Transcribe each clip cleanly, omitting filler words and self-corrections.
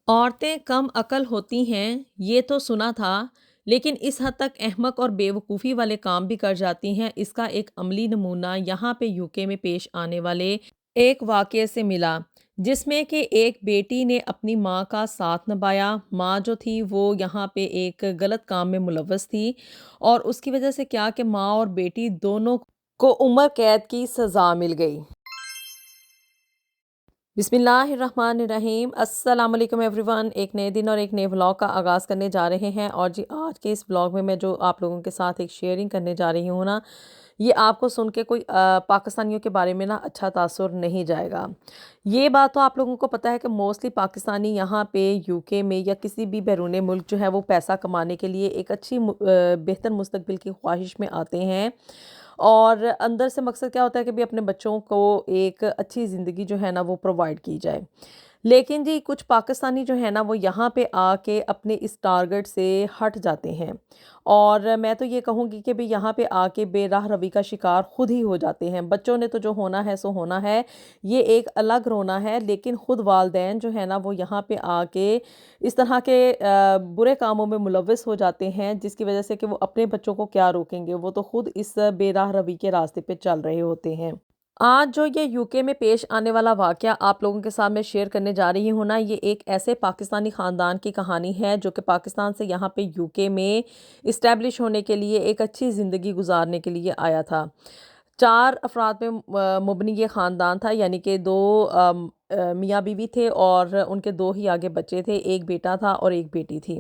عورتیں کم عقل ہوتی ہیں یہ تو سنا تھا، لیکن اس حد تک احمق اور بیوقوفی والے کام بھی کر جاتی ہیں، اس کا ایک عملی نمونہ یہاں پہ یوکے میں پیش آنے والے ایک واقعے سے ملا، جس میں کہ ایک بیٹی نے اپنی ماں کا ساتھ نبھایا۔ ماں جو تھی وہ یہاں پہ ایک غلط کام میں ملوث تھی، اور اس کی وجہ سے کیا کہ ماں اور بیٹی دونوں کو عمر قید کی سزا مل گئی۔ بسم اللہ الرحمن الرحیم، السلام علیکم ایوری ون۔ ایک نئے دن اور ایک نئے ولاگ کا آغاز کرنے جا رہے ہیں، اور جی آج کے اس ولاگ میں جو آپ لوگوں کے ساتھ ایک شیئرنگ کرنے جا رہی ہوں نا، یہ آپ کو سن کے کوئی پاکستانیوں کے بارے میں نا اچھا تاثر نہیں جائے گا۔ یہ بات تو آپ لوگوں کو پتہ ہے کہ موسٹلی پاکستانی یہاں پہ یوکے میں یا کسی بھی بیرون ملک جو ہے وہ پیسہ کمانے کے لیے ایک اچھی بہتر مستقبل کی خواہش میں آتے ہیں، اور اندر سے مقصد کیا ہوتا ہے کہ بھی اپنے بچوں کو ایک اچھی زندگی جو ہے نا وہ پرووائڈ کی جائے۔ لیکن جی کچھ پاکستانی جو ہے نا وہ یہاں پہ آ کے اپنے اس ٹارگٹ سے ہٹ جاتے ہیں، اور میں تو یہ کہوں گی کہ بھی یہاں پہ آ کے بے راہ روی کا شکار خود ہی ہو جاتے ہیں۔ بچوں نے تو جو ہونا ہے سو ہونا ہے، یہ ایک الگ رونا ہے، لیکن خود والدین جو ہے نا وہ یہاں پہ آ کے اس طرح کے برے کاموں میں ملوث ہو جاتے ہیں، جس کی وجہ سے کہ وہ اپنے بچوں کو کیا روکیں گے، وہ تو خود اس بے راہ روی کے راستے پہ چل رہے ہوتے ہیں۔ آج جو یہ یوکے میں پیش آنے والا واقعہ آپ لوگوں کے ساتھ میں شیئر کرنے جا رہی ہوں نا، یہ ایک ایسے پاکستانی خاندان کی کہانی ہے جو کہ پاکستان سے یہاں پہ یوکے میں اسٹیبلش ہونے کے لیے ایک اچھی زندگی گزارنے کے لیے آیا تھا۔ 4 افراد میں مبنی یہ خاندان تھا، یعنی کہ 2 میاں بیوی تھے، اور ان کے 2 ہی آگے بچے تھے، ایک بیٹا تھا اور ایک بیٹی تھی۔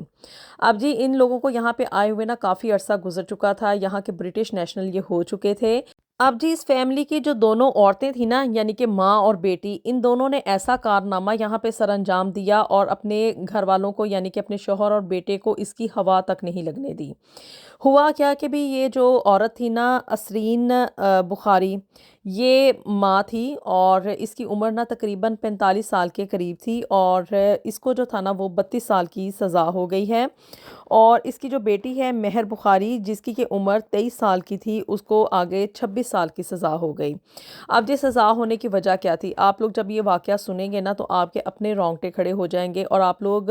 اب جی ان لوگوں کو یہاں پہ آئے ہوئے نا کافی عرصہ گزر چکا تھا، یہاں کے برٹش نیشنل یہ ہو چکے تھے۔ اب جی اس فیملی کی جو دونوں عورتیں تھیں نا، یعنی کہ ماں اور بیٹی، ان دونوں نے ایسا کارنامہ یہاں پہ سر انجام دیا اور اپنے گھر والوں کو یعنی کہ اپنے شوہر اور بیٹے کو اس کی ہوا تک نہیں لگنے دی۔ ہوا کیا کہ بھی یہ جو عورت تھی نا، اسرین بخاری، یہ ماں تھی، اور اس کی عمر نا تقریباً 45 سال کے قریب تھی، اور اس کو جو تھا نا وہ 32 سال کی سزا ہو گئی ہے۔ اور اس کی جو بیٹی ہے مہر بخاری، جس کی کہ عمر 23 سال کی تھی، اس کو آگے 26 سال کی سزا ہو گئی۔ اب یہ سزا ہونے کی وجہ کیا تھی؟ آپ لوگ جب یہ واقعہ سنیں گے نا تو آپ کے اپنے رونگٹے کھڑے ہو جائیں گے، اور آپ لوگ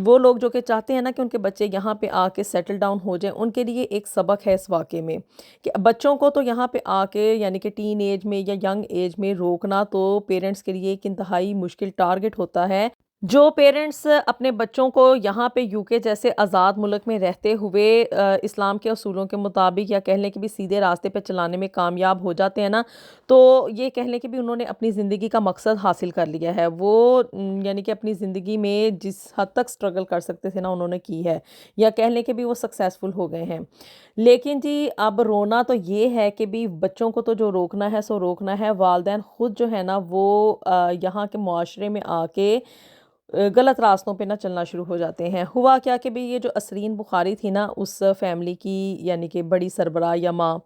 وہ لوگ جو کہ چاہتے ہیں نا کہ ان کے بچے یہاں پہ آ کے سیٹل ڈاؤن ہو جائیں، ان کے لیے ایک سبق ہے اس واقعے میں کہ بچوں کو تو یہاں پہ آ کے یعنی کہ ٹین ایج میں یا ینگ ایج میں روکنا تو پیرنٹس کے لیے ایک انتہائی مشکل ٹارگٹ ہوتا ہے۔ جو پیرنٹس اپنے بچوں کو یہاں پہ یوکے جیسے آزاد ملک میں رہتے ہوئے اسلام کے اصولوں کے مطابق یا کہہ لیں کہ بھی سیدھے راستے پہ چلانے میں کامیاب ہو جاتے ہیں نا، تو یہ کہہ لیں کہ بھی انہوں نے اپنی زندگی کا مقصد حاصل کر لیا ہے۔ وہ یعنی کہ اپنی زندگی میں جس حد تک سٹرگل کر سکتے تھے نا انہوں نے کی ہے، یا کہہ لیں کہ بھی وہ سکسیسفل ہو گئے ہیں۔ لیکن جی اب رونا تو یہ ہے کہ بھی بچوں کو تو جو روکنا ہے سو روکنا ہے، والدین خود جو ہے نا وہ یہاں کے معاشرے میں آ کے غلط راستوں پہ نہ چلنا شروع ہو جاتے ہیں۔ ہوا کیا کہ بھی یہ جو اسرین بخاری تھی نا، اس فیملی کی یعنی کہ بڑی سربراہ یا ماں،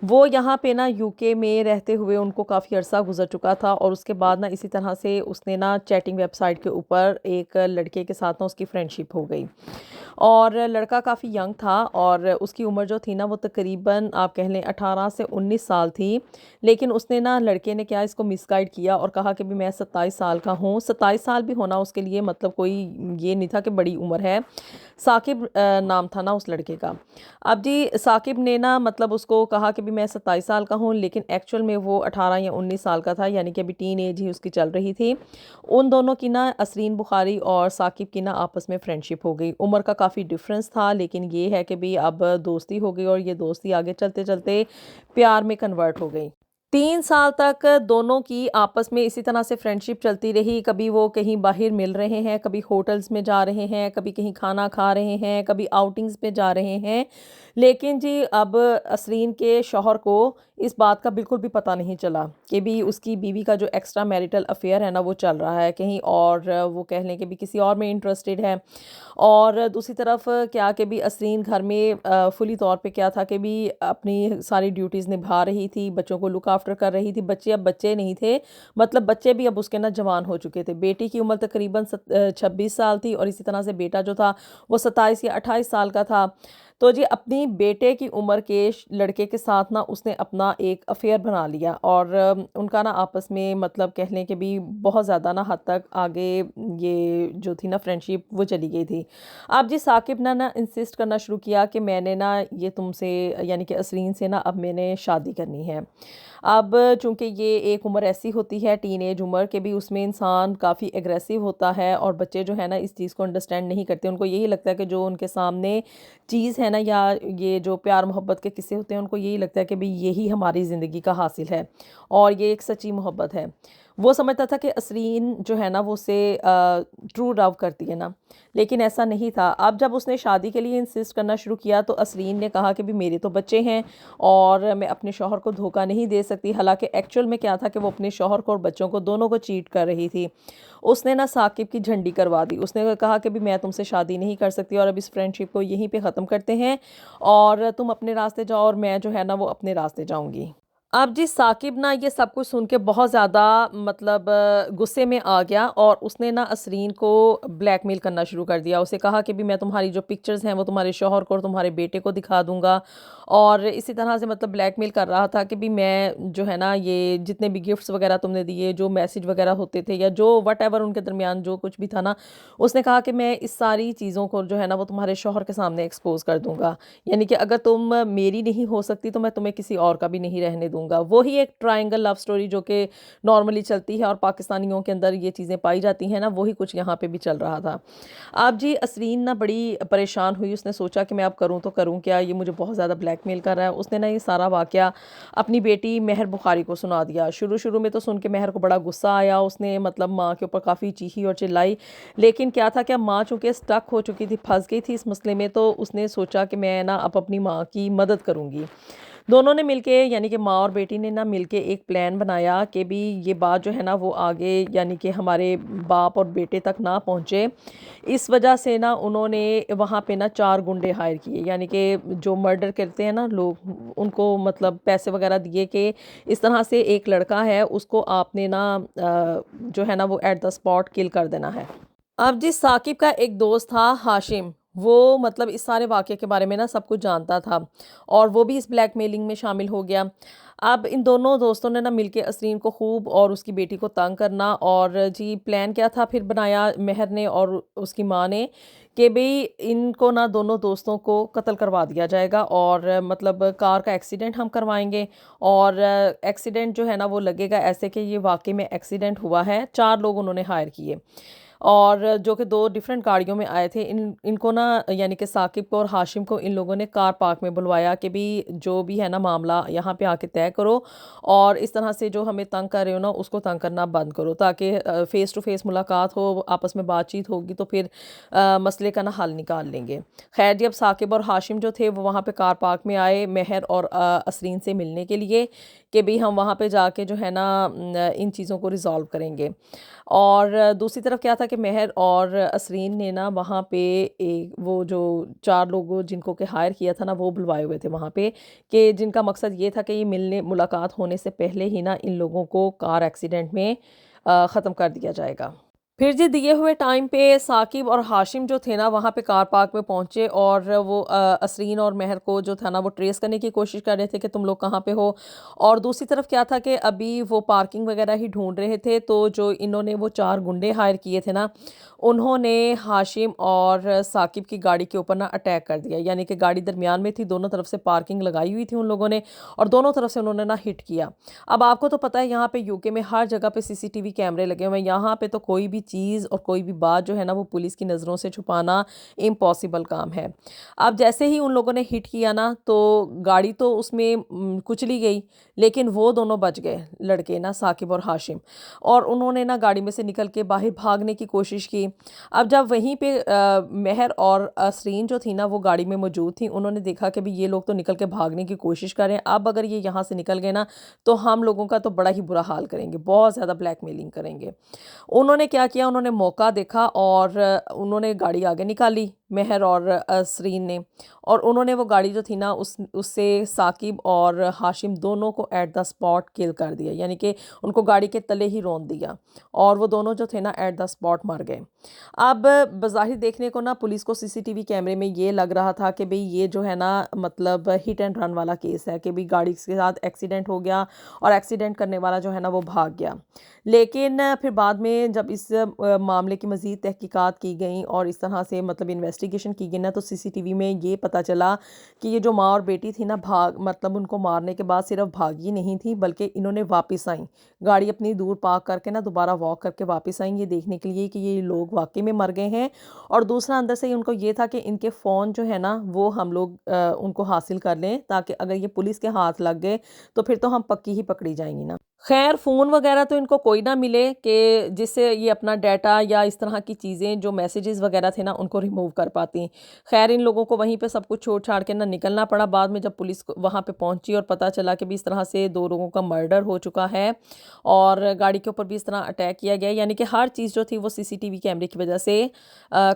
وہ یہاں پہ نا یوکے میں رہتے ہوئے ان کو کافی عرصہ گزر چکا تھا، اور اس کے بعد نا اسی طرح سے اس نے نا چیٹنگ ویب سائٹ کے اوپر ایک لڑکے کے ساتھ نا اس کی فرینڈشپ ہو گئی، اور لڑکا کافی ینگ تھا، اور اس کی عمر جو تھی نا وہ تقریباً آپ کہہ لیں 18 سے 19 سال تھی۔ لیکن اس نے نا لڑکے نے کیا اس کو مس گائیڈ کیا اور کہا کہ بھی میں 27 سال کا ہوں۔ 27 سال بھی ہونا اس کے لیے مطلب کوئی یہ نہیں تھا کہ بڑی عمر ہے۔ ثاقب نام تھا نا اس لڑکے کا۔ اب جی ثاقب نے نا مطلب اس کو کہا کہ بھی میں 27 سال کا ہوں، لیکن ایکچول میں وہ 18 یا 19 سال کا تھا، یعنی کہ ابھی ٹین ایج ہی اس کی چل رہی تھی۔ ان دونوں کی نا اسرین بخاری اور ثاقب کی نا آپس میں فرینڈشپ ہو گئی۔ عمر کا کافی ڈیفرنس تھا، لیکن یہ ہے کہ بھی اب دوستی ہو گئی، اور یہ دوستی آگے چلتے چلتے پیار میں کنورٹ ہو گئی۔ 3 سال تک دونوں کی آپس میں اسی طرح سے فرینڈشپ چلتی رہی، کبھی وہ کہیں باہر مل رہے ہیں، کبھی ہوٹلز میں جا رہے ہیں، کبھی کہیں کھانا کھا رہے ہیں، کبھی آؤٹنگز پہ جا رہے ہیں۔ لیکن جی اب اسرین کے شوہر کو اس بات کا بالکل بھی پتہ نہیں چلا کہ بھی اس کی بیوی کا جو ایکسٹرا میریٹل افیئر ہے نا وہ چل رہا ہے کہیں، اور وہ کہہ لیں کہ بھی کسی اور میں انٹرسٹڈ ہے۔ اور دوسری طرف کیا کہ بھی اسرین گھر میں فلی طور پہ کیا تھا کہ بھی اپنی ساری ڈیوٹیز نبھا رہی تھی، بچوں کو لک آفٹر کر رہی تھی۔ بچے اب بچے نہیں تھے، مطلب بچے بھی اب اس کے نا جوان ہو چکے تھے۔ بیٹی کی عمر تقریباً 26 سال تھی، اور اسی طرح سے بیٹا جو تھا وہ 27 یا 28 سال کا تھا۔ تو جی اپنی بیٹے کی عمر کے لڑکے کے ساتھ نا اس نے اپنا ایک افیئر بنا لیا، اور ان کا نا آپس میں مطلب کہہ لیں کہ بھی بہت زیادہ نا حد تک آگے یہ جو تھی نا فرینڈشپ وہ چلی گئی تھی۔ اب جی ثاقب نے نا انسسٹ کرنا شروع کیا کہ میں نے نا یہ تم سے یعنی کہ اسرین سے نا اب میں نے شادی کرنی ہے۔ اب چونکہ یہ ایک عمر ایسی ہوتی ہے ٹین ایج عمر کہ بھی اس میں انسان کافی ایگریسو ہوتا ہے، اور بچے جو ہے نا اس چیز کو انڈرسٹینڈ نہیں کرتے، ان کو یہی لگتا ہے کہ جو ان کے سامنے چیز ہے نا، یا یہ جو پیار محبت کے قصے ہوتے ہیں ان کو یہی لگتا ہے کہ بھی یہی ہماری زندگی کا حاصل ہے اور یہ ایک سچی محبت ہے۔ وہ سمجھتا تھا کہ اسرین جو ہے نا وہ اسے ٹرو لو کرتی ہے نا، لیکن ایسا نہیں تھا۔ اب جب اس نے شادی کے لیے انسسٹ کرنا شروع کیا تو اسرین نے کہا کہ بھی میرے تو بچے ہیں اور میں اپنے شوہر کو دھوکہ نہیں دے سکتی، حالانکہ ایکچول میں کیا تھا کہ وہ اپنے شوہر کو اور بچوں کو دونوں کو چیٹ کر رہی تھی۔ اس نے نا ثاقب کی جھنڈی کروا دی، اس نے کہا کہ بھی میں تم سے شادی نہیں کر سکتی اور اب اس فرینڈشپ کو یہیں پہ ختم کرتے ہیں، اور تم اپنے راستے جاؤ اور میں جو ہے نا وہ اپنے راستے جاؤں گی۔ اب جی ثاقب نا یہ سب کچھ سن کے بہت زیادہ مطلب غصے میں آ گیا، اور اس نے نا اسرین کو بلیک میل کرنا شروع کر دیا۔ اسے کہا کہ بھی میں تمہاری جو پکچرز ہیں وہ تمہارے شوہر کو اور تمہارے بیٹے کو دکھا دوں گا، اور اسی طرح سے مطلب بلیک میل کر رہا تھا کہ بھی میں جو ہے نا یہ جتنے بھی گفٹس وغیرہ تم نے دیے، جو میسج وغیرہ ہوتے تھے یا جو وٹ ایور ان کے درمیان جو کچھ بھی تھا نا، اس نے کہا کہ میں اس ساری چیزوں کو جو ہے نا وہ تمہارے شوہر کے سامنے ایکسپوز کر دوں گا، یعنی کہ اگر تم میری نہیں ہو سکتی تو میں تمہیں کسی اور کا بھی نہیں رہنے دوں گا۔ وہی ایک ٹرائنگل لو سٹوری جو کہ نارملی چلتی ہے اور پاکستانیوں کے اندر یہ چیزیں پائی جاتی ہیں نا، وہی کچھ یہاں پہ بھی چل رہا تھا۔ اب جی اسرین نا بڑی پریشان ہوئی، اس نے سوچا کہ میں اب کروں تو کروں کیا، یہ مجھے بہت زیادہ بلیک میل کر رہا ہے۔ اس نے نا یہ سارا واقعہ اپنی بیٹی مہر بخاری کو سنا دیا۔ شروع میں تو سن کے مہر کو بڑا غصہ آیا، اس نے مطلب ماں کے اوپر کافی چیخی اور چلائی، لیکن کیا تھا کہ ماں چونکہ سٹک ہو چکی تھی، پھنس گئی تھی اس مسئلے میں، تو اس نے سوچا کہ میں نا اب اپنی ماں کی مدد کروں گی۔ دونوں نے مل کے یعنی کہ ماں اور بیٹی نے نا مل کے ایک پلان بنایا کہ بھی یہ بات جو ہے نا وہ آگے یعنی کہ ہمارے باپ اور بیٹے تک نہ پہنچے، اس وجہ سے نا انہوں نے وہاں پہ نا 4 گنڈے ہائر کیے، یعنی کہ جو مرڈر کرتے ہیں نا لوگ، ان کو مطلب پیسے وغیرہ دیے کہ اس طرح سے ایک لڑکا ہے اس کو آپ نے نا جو ہے نا وہ ایٹ دا اسپاٹ کل کر دینا ہے۔ اب جی ثاقب کا ایک دوست تھا ہاشم، وہ مطلب اس سارے واقعے کے بارے میں نا سب کچھ جانتا تھا، اور وہ بھی اس بلیک میلنگ میں شامل ہو گیا۔ اب ان دونوں دوستوں نے نا مل کے اسرین کو خوب اور اس کی بیٹی کو تنگ کرنا، اور جی پلان کیا تھا پھر بنایا مہر نے اور اس کی ماں نے کہ بھئی ان کو نا دونوں دوستوں کو قتل کروا دیا جائے گا، اور مطلب کار کا ایکسیڈنٹ ہم کروائیں گے، اور ایکسیڈنٹ جو ہے نا وہ لگے گا ایسے کہ یہ واقعی میں ایکسیڈنٹ ہوا ہے۔ 4 لوگ انہوں نے ہائر کیے، اور جو کہ 2 ڈیفرنٹ گاڑیوں میں آئے تھے۔ ان کو نا یعنی کہ ثاقب کو اور ہاشم کو ان لوگوں نے کار پارک میں بلوایا کہ بھی جو بھی ہے نا معاملہ یہاں پہ آ کے طے کرو، اور اس طرح سے جو ہمیں تنگ کر رہے ہو نا اس کو تنگ کرنا بند کرو، تاکہ فیس ٹو فیس ملاقات ہو، آپس میں بات چیت ہوگی تو پھر مسئلے کا نا حل نکال لیں گے۔ خیر جب ثاقب اور ہاشم جو تھے وہ وہاں پہ کار پارک میں آئے مہر اور اسرین سے ملنے کے لیے کہ بھی ہم وہاں پہ جا کے جو ہے نا ان چیزوں کو ریزالو کریں گے، اور دوسری طرف کیا تھا کہ مہر اور اسرین نے نا وہاں پہ وہ جو 4 لوگوں جن کو کہ ہائر کیا تھا نا وہ بلوائے ہوئے تھے وہاں پہ، کہ جن کا مقصد یہ تھا کہ یہ ملاقات ہونے سے پہلے ہی نا ان لوگوں کو کار ایکسیڈنٹ میں ختم کر دیا جائے گا۔ پھر جی دیے ہوئے ٹائم پہ ثاقب اور ہاشم جو تھے نا وہاں پہ کار پارک میں پہنچے، اور وہ اسرین اور مہر کو جو تھا نا وہ ٹریس کرنے کی کوشش کر رہے تھے کہ تم لوگ کہاں پہ ہو، اور دوسری طرف کیا تھا کہ ابھی وہ پارکنگ وغیرہ ہی ڈھونڈ رہے تھے، تو جو انہوں نے وہ 4 گنڈے ہائر کیے تھے نا انہوں نے ہاشم اور ثاقب کی گاڑی کے اوپر نا اٹیک کر دیا، یعنی کہ گاڑی درمیان میں تھی، دونوں طرف سے پارکنگ لگائی ہوئی تھی ان لوگوں نے، اور دونوں طرف سے انہوں نے نا ہٹ کیا۔ اب آپ کو تو پتہ ہے یہاں پہ یو کے میں ہر جگہ پہ CCTV کیمرے لگے ہوئے ہیں، یہاں پہ تو کوئی بھی چیز اور کوئی بھی بات جو ہے نا وہ پولیس کی نظروں سے چھپانا امپاسبل کام ہے۔ اب جیسے ہی ان لوگوں نے ہٹ کیا نا تو گاڑی تو اس میں کچلی گئی، لیکن وہ دونوں بچ گئے لڑکے نا ثاقب اور ہاشم، اور انہوں نے نا گاڑی میں سے نکل کے باہر بھاگنے کی کوشش کی۔ اب جب وہیں پہ مہر اور اسرین جو تھی نا وہ گاڑی میں موجود تھی، انہوں نے دیکھا کہ بھی یہ لوگ تو نکل کے بھاگنے کی کوشش کر رہے ہیں، اب اگر یہ یہاں سے نکل گئے نا تو ہم لوگوں کا تو بڑا ہی برا حال کریں گے، بہت زیادہ بلیک میلنگ کریں گے۔ انہوں نے کیا کیا، انہوں نے موقع دیکھا اور انہوں نے گاڑی آگے نکالی، مہر اور سرین نے، اور انہوں نے وہ گاڑی جو تھی نا اس سے ثاقب اور ہاشم دونوں کو ایٹ دا اسپاٹ کل کر دیا، یعنی کہ ان کو گاڑی کے تلے ہی رون دیا، اور وہ دونوں جو تھے نا ایٹ دا اسپاٹ مر گئے۔ اب بظاہر دیکھنے کو نا پولیس کو سی سی ٹی وی کیمرے میں یہ لگ رہا تھا کہ بھئی یہ جو ہے نا مطلب ہٹ اینڈ رن والا کیس ہے، کہ بھئی گاڑی کے ساتھ ایکسیڈنٹ ہو گیا اور ایکسیڈنٹ کرنے والا جو ہے نا وہ بھاگ گیا۔ لیکن پھر بعد میں جب اس معاملے کی مزید تحقیقات کی گئیں اور اس طرح سے مطلب انویسٹیگیشن کی گئی نا، تو سی سی ٹی وی میں یہ پتہ چلا کہ یہ جو ماں اور بیٹی تھی نا مطلب ان کو مارنے کے بعد صرف بھاگی نہیں تھی، بلکہ انہوں نے واپس آئیں، گاڑی اپنی دور پارک کر کے نا دوبارہ واک کر کے واپس آئیں، یہ دیکھنے کے لیے کہ یہ لوگ واقعی میں مر گئے ہیں، اور دوسرا اندر سے ان کو یہ تھا کہ ان کے فون جو ہے نا وہ ہم لوگ ان کو حاصل کر لیں، تاکہ اگر یہ پولیس کے ہاتھ لگ گئے تو پھر تو ہم پکی ہی پکڑی جائیں گی نا۔ خیر فون وغیرہ تو ان کو کوئی نہ ملے کہ جس سے یہ اپنا ڈیٹا یا اس طرح کی چیزیں جو میسیجز وغیرہ تھے نا ان کو ریموو کر پاتی۔ خیر ان لوگوں کو وہیں پہ سب کچھ چھوڑ چھاڑ کے نہ نکلنا پڑا۔ بعد میں جب پولیس وہاں پہ پہنچی اور پتہ چلا کہ بھی اس طرح سے 2 لوگوں کا مرڈر ہو چکا ہے اور گاڑی کے اوپر بھی اس طرح اٹیک کیا گیا، یعنی کہ ہر چیز جو تھی وہ سی سی ٹی وی کیمرے کی وجہ سے،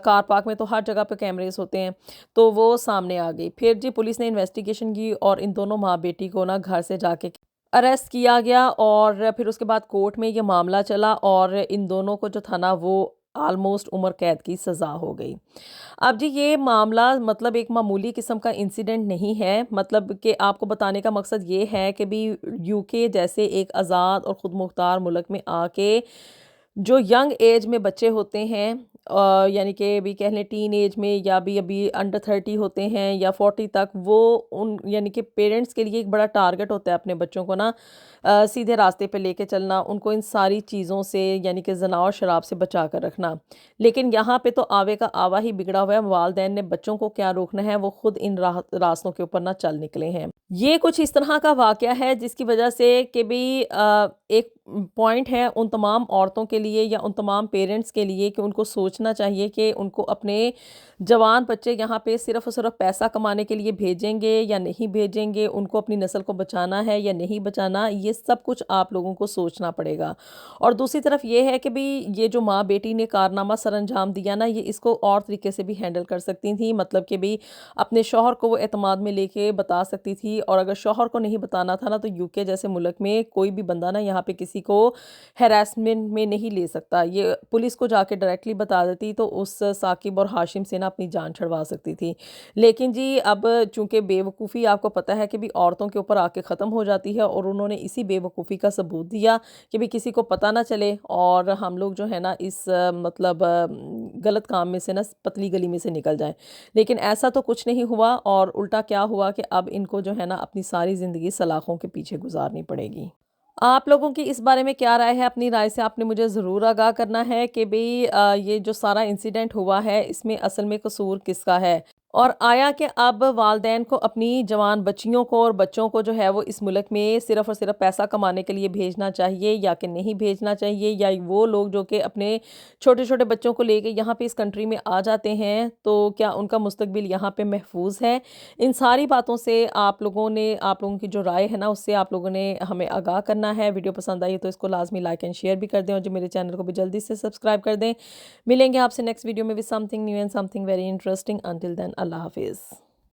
کار پارک میں تو ہر جگہ پہ کیمریز ہوتے ہیں، تو وہ سامنے آ گئی۔ پھر جی پولیس نے انویسٹیگیشن کی اور ان دونوں ماں بیٹی کو نا گھر سے جا کے اریسٹ کیا گیا، اور پھر اس کے بعد کورٹ میں یہ معاملہ چلا اور ان دونوں کو جو تھا نا وہ آلموسٹ عمر قید کی سزا ہو گئی۔ اب جی یہ معاملہ مطلب ایک معمولی قسم کا انسیڈنٹ نہیں ہے، مطلب کہ آپ کو بتانے کا مقصد یہ ہے کہ بھی یو کے جیسے ایک آزاد اور خود مختار ملک میں آ کے جو ینگ ایج میں بچے ہوتے ہیں، یعنی کہ بھی کہہ لیں ٹین ایج میں، یا بھی ابھی انڈر 30 ہوتے ہیں یا 40 تک، وہ ان یعنی کہ پیرنٹس کے لیے ایک بڑا ٹارگٹ ہوتا ہے اپنے بچوں کو نا سیدھے راستے پہ لے کے چلنا، ان کو ان ساری چیزوں سے یعنی کہ زنا اور شراب سے بچا کر رکھنا۔ لیکن یہاں پہ تو آوے کا آوا ہی بگڑا ہوا ہے، والدین نے بچوں کو کیا روکنا ہے، وہ خود ان راستوں کے اوپر نہ چل نکلے ہیں۔ یہ کچھ اس طرح کا واقعہ ہے جس کی وجہ سے کہ بھی ایک پوائنٹ ہے ان تمام عورتوں کے لیے یا ان تمام پیرنٹس کے لیے کہ ان کو سوچنا چاہیے کہ ان کو اپنے جوان بچے یہاں پہ صرف اور صرف پیسہ کمانے کے لیے بھیجیں گے یا نہیں بھیجیں گے، ان کو اپنی نسل کو بچانا ہے یا نہیں بچانا، یہ سب کچھ آپ لوگوں کو سوچنا پڑے گا۔ اور دوسری طرف یہ ہے کہ بھی یہ جو ماں بیٹی نے کارنامہ سر انجام دیا نا، یہ اس کو اور طریقے سے بھی ہینڈل کر سکتی تھیں، مطلب کہ بھی اپنے شوہر کو وہ اعتماد میں لے کے بتا سکتی تھی، اور اگر شوہر کو نہیں بتانا تھا نا تو یو کے جیسے ملک میں کوئی بھی بندہ نا یہاں پہ کسی کو ہیراسمنٹ میں نہیں لے سکتا، یہ پولیس کو جا کے ڈائریکٹلی بتا دیتی تو اس ثاقب اور ہاشم سے نا اپنی جان چھڑوا سکتی تھی۔ لیکن جی اب چونکہ بے وقوفی آپ کو پتہ ہے کہ بھی عورتوں کے اوپر آ کے ختم ہو جاتی ہے، اور انہوں نے اسی بے وقوفی کا ثبوت دیا کہ بھی کسی کو پتہ نہ چلے اور ہم لوگ جو ہے نا اس مطلب غلط کام میں سے نا پتلی گلی میں سے نکل جائیں۔ لیکن ایسا تو کچھ نہیں ہوا، اور الٹا کیا ہوا کہ اب ان کو جو ہے نا اپنی ساری زندگی سلاخوں کے پیچھے گزارنی پڑے گی۔ آپ لوگوں کی اس بارے میں کیا رائے ہے؟ اپنی رائے سے آپ نے مجھے ضرور آگاہ کرنا ہے کہ بھی یہ جو سارا انسیڈنٹ ہوا ہے اس میں اصل میں قصور کس کا ہے، اور آیا کہ اب والدین کو اپنی جوان بچیوں کو اور بچوں کو جو ہے وہ اس ملک میں صرف اور صرف پیسہ کمانے کے لیے بھیجنا چاہیے یا کہ نہیں بھیجنا چاہیے، یا وہ لوگ جو کہ اپنے چھوٹے چھوٹے بچوں کو لے کے یہاں پہ اس کنٹری میں آ جاتے ہیں تو کیا ان کا مستقبل یہاں پہ محفوظ ہے؟ ان ساری باتوں سے آپ لوگوں کی جو رائے ہے نا اس سے آپ لوگوں نے ہمیں آگاہ کرنا ہے۔ ویڈیو پسند آئی تو اس کو لازمی لائک اینڈ شیئر بھی کر دیں، اور جو میرے چینل کو بھی جلدی سے سبسکرائب کر دیں۔ ملیں گے آپ سے نیکسٹ ویڈیو میں with something new and something very interesting. Until then, اللہ حافظ۔